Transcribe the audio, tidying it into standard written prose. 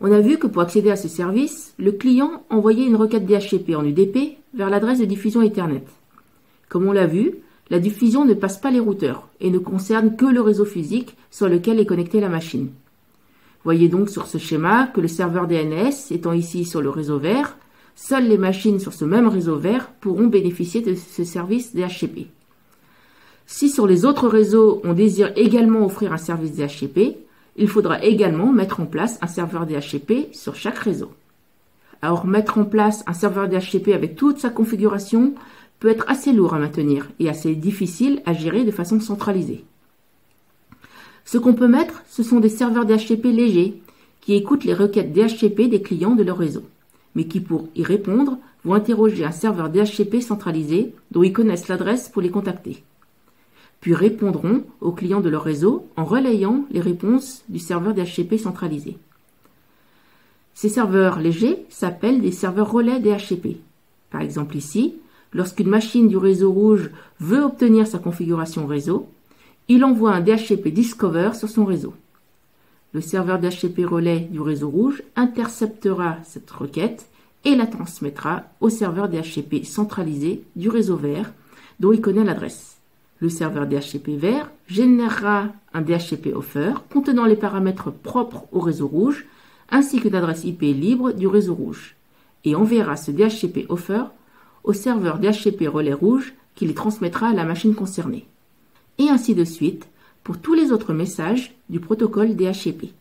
On a vu que pour accéder à ce service, le client envoyait une requête DHCP en UDP vers l'adresse de diffusion Ethernet. Comme on l'a vu, la diffusion ne passe pas les routeurs et ne concerne que le réseau physique sur lequel est connectée la machine. Voyez donc sur ce schéma que le serveur DNS étant ici sur le réseau vert, seules les machines sur ce même réseau vert pourront bénéficier de ce service DHCP. Si sur les autres réseaux on désire également offrir un service DHCP, il faudra également mettre en place un serveur DHCP sur chaque réseau. Alors mettre en place un serveur DHCP avec toute sa configuration peut être assez lourd à maintenir et assez difficile à gérer de façon centralisée. Ce qu'on peut mettre, ce sont des serveurs DHCP légers qui écoutent les requêtes DHCP des clients de leur réseau, mais qui pour y répondre vont interroger un serveur DHCP centralisé dont ils connaissent l'adresse pour les contacter, puis répondront aux clients de leur réseau en relayant les réponses du serveur DHCP centralisé. Ces serveurs légers s'appellent des serveurs relais DHCP. Par exemple ici, lorsqu'une machine du réseau rouge veut obtenir sa configuration réseau, il envoie un DHCP Discover sur son réseau. Le serveur DHCP relais du réseau rouge interceptera cette requête et la transmettra au serveur DHCP centralisé du réseau vert dont il connaît l'adresse. Le serveur DHCP vert générera un DHCP offer contenant les paramètres propres au réseau rouge ainsi que l'adresse IP libre du réseau rouge et enverra ce DHCP offer au serveur DHCP relais rouge qui les transmettra à la machine concernée. Et ainsi de suite pour tous les autres messages du protocole DHCP.